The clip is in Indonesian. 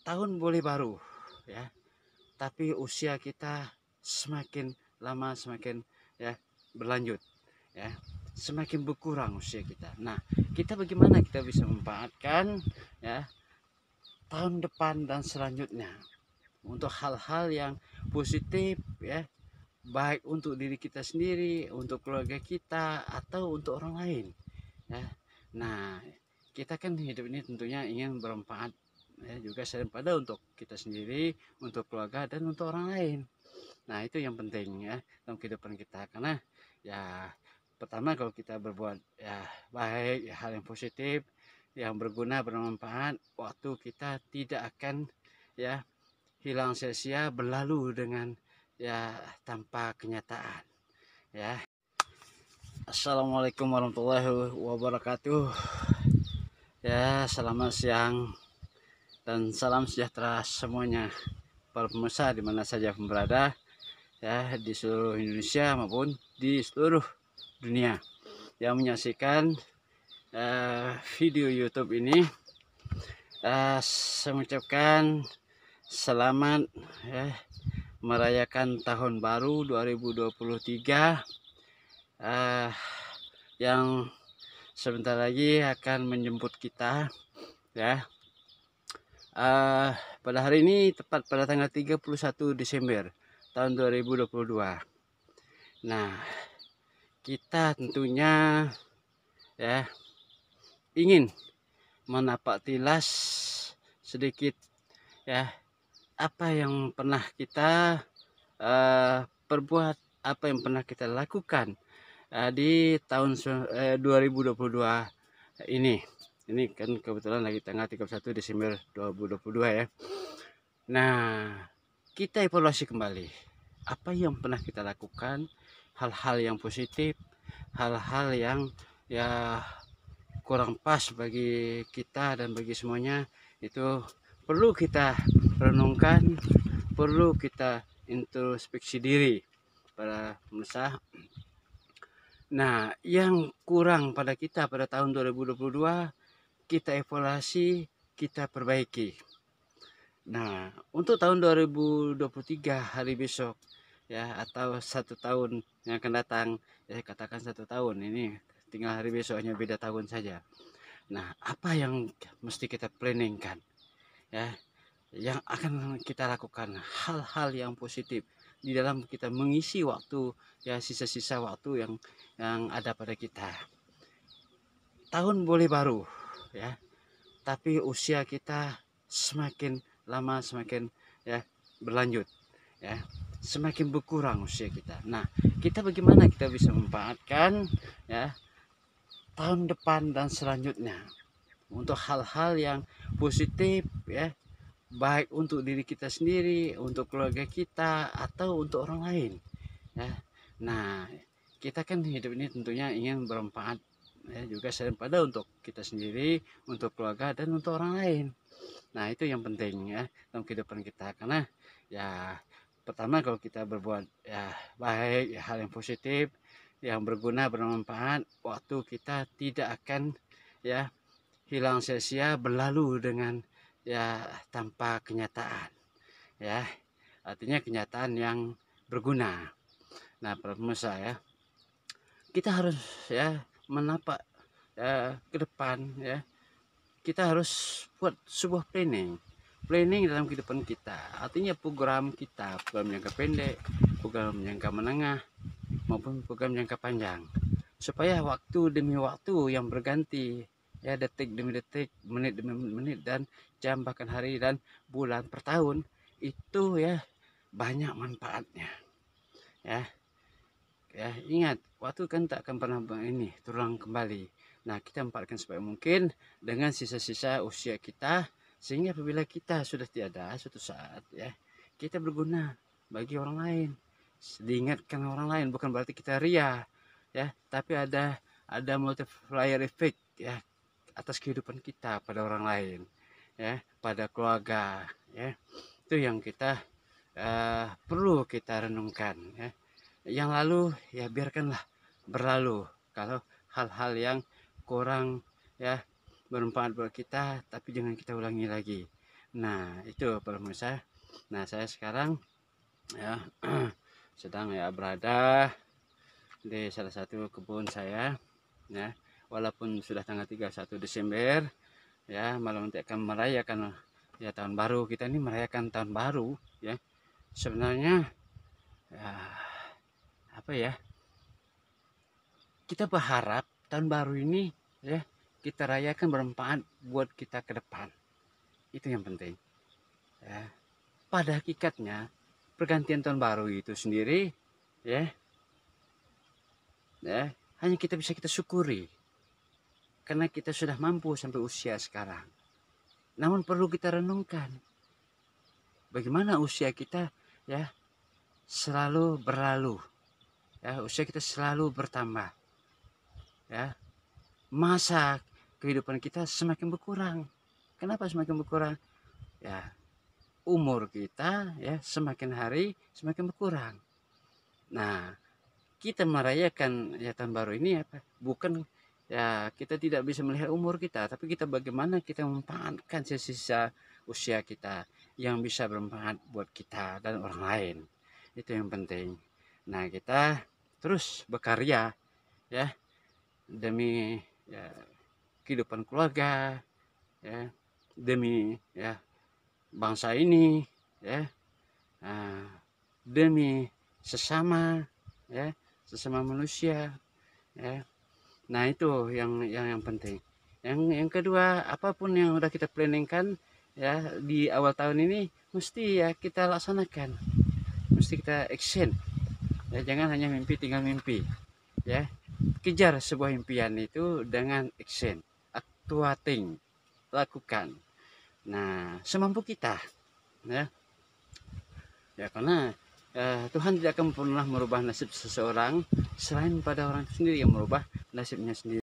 Tahun boleh baru, ya, tapi usia kita semakin lama semakin ya berlanjut, ya, semakin berkurang usia kita. Nah, kita bagaimana kita bisa memanfaatkan ya tahun depan dan selanjutnya untuk hal-hal yang positif, ya, baik untuk diri kita sendiri, untuk keluarga kita, atau untuk orang lain, ya. Nah, kita kan hidup ini tentunya ingin bermanfaat, ya, juga daripada untuk kita sendiri, untuk keluarga, dan untuk orang lain. Nah, itu yang penting ya dalam kehidupan kita. Karena ya pertama kalau kita berbuat ya baik, ya, hal yang positif, yang berguna, bermanfaat, waktu kita tidak akan ya hilang sia-sia, berlalu dengan ya tanpa kenyataan, ya. Assalamualaikum warahmatullahi wabarakatuh. Ya, selamat siang dan salam sejahtera semuanya para pemirsa di mana saja berada, ya, di seluruh Indonesia maupun di seluruh dunia yang menyaksikan video YouTube ini. Saya mengucapkan selamat ya, merayakan tahun baru 2023 yang sebentar lagi akan menjemput kita, ya. Pada hari ini tepat pada tanggal 31 Desember tahun 2022. Nah, kita tentunya ya ingin menapak tilas sedikit ya apa yang pernah kita perbuat, apa yang pernah kita lakukan di tahun 2022 ini. Ini kan kebetulan lagi tanggal 31 Desember 2022 ya. Nah, kita evaluasi kembali apa yang pernah kita lakukan, hal-hal yang positif, hal-hal yang ya kurang pas bagi kita dan bagi semuanya, itu perlu kita renungkan, perlu kita introspeksi diri para pemirsa. Nah, yang kurang pada kita pada tahun 2022 kita evaluasi, kita perbaiki. Nah, untuk tahun 2023 hari besok ya, atau 1 tahun yang akan datang, ya katakan 1 tahun ini tinggal hari besok, hanya beda tahun saja. Nah, apa yang mesti kita planningkan, ya, yang akan kita lakukan hal-hal yang positif di dalam kita mengisi waktu, ya, sisa-sisa waktu yang ada pada kita. Tahun boleh baru, ya, tapi usia kita semakin lama semakin ya berlanjut, ya, semakin berkurang usia kita. Nah, kita bagaimana kita bisa memanfaatkan ya tahun depan dan selanjutnya untuk hal-hal yang positif, ya, baik untuk diri kita sendiri, untuk keluarga kita, atau untuk orang lain, ya. Nah, kita kan hidup ini tentunya ingin bermanfaat, ya, juga daripada untuk kita sendiri, untuk keluarga, dan untuk orang lain. Nah, itu yang penting ya dalam kehidupan kita. Karena ya pertama kalau kita berbuat ya baik, ya, hal yang positif, yang berguna, bermanfaat, waktu kita tidak akan ya hilang sia-sia, berlalu dengan ya tanpa kenyataan, ya. Artinya kenyataan yang berguna. Nah, pemirsa ya, kita harus ya menapak ke depan, ya. Kita harus buat sebuah planning dalam kehidupan kita. Artinya program kita, program jangka pendek, program jangka menengah, maupun program jangka panjang, supaya waktu demi waktu yang berganti, ya, detik demi detik, menit demi menit, dan jam, bahkan hari dan bulan per tahun, itu ya banyak manfaatnya, ya. Ya, ingat, waktu kan tak akan pernah ini terulang kembali. Nah, kita manfaatkan sebaik mungkin dengan sisa-sisa usia kita, sehingga apabila kita sudah tiada suatu saat, ya, kita berguna bagi orang lain, diingatkan orang lain. Bukan berarti kita ria, ya, tapi ada multiplier effect, ya, atas kehidupan kita pada orang lain, ya, pada keluarga, ya. Itu yang kita perlu kita renungkan, ya. Yang lalu ya biarkanlah berlalu. Kalau hal-hal yang kurang ya bermanfaat buat kita, tapi jangan kita ulangi lagi. Nah, itu pemirsa. Nah, saya sekarang ya sedang ya berada di salah satu kebun saya ya. Walaupun sudah tanggal 31 Desember ya, malam nanti akan merayakan ya tahun baru. Kita ini merayakan tahun baru ya. Sebenarnya ya, apa ya? Kita berharap tahun baru ini ya kita rayakan bermanfaat buat kita ke depan. Itu yang penting. Ya. Pada hakikatnya pergantian tahun baru itu sendiri ya, ya hanya kita syukuri karena kita sudah mampu sampai usia sekarang. Namun perlu kita renungkan bagaimana usia kita ya selalu berlalu, ya usia kita selalu bertambah, ya masa kehidupan kita semakin berkurang. Kenapa semakin berkurang? Ya umur kita ya semakin hari semakin berkurang. Nah, kita merayakan ya tahun baru ini apa? Bukan ya kita tidak bisa melihat umur kita, tapi kita bagaimana kita memanfaatkan sisa usia kita yang bisa bermanfaat buat kita dan orang lain. Itu yang penting. Nah, kita terus berkarya ya demi ya kehidupan keluarga ya, demi ya bangsa ini ya, demi sesama ya, sesama manusia ya. Nah, itu yang penting. Yang kedua, apapun yang udah kita planningkan ya di awal tahun ini mesti ya kita laksanakan. Mesti kita action. Ya, jangan hanya mimpi tinggal mimpi. Ya. Kejar sebuah impian itu dengan action, actuating, lakukan. Nah, semampu kita ya. Ya karena Tuhan tidak akan pernah merubah nasib seseorang selain pada orang sendiri yang merubah nasibnya sendiri.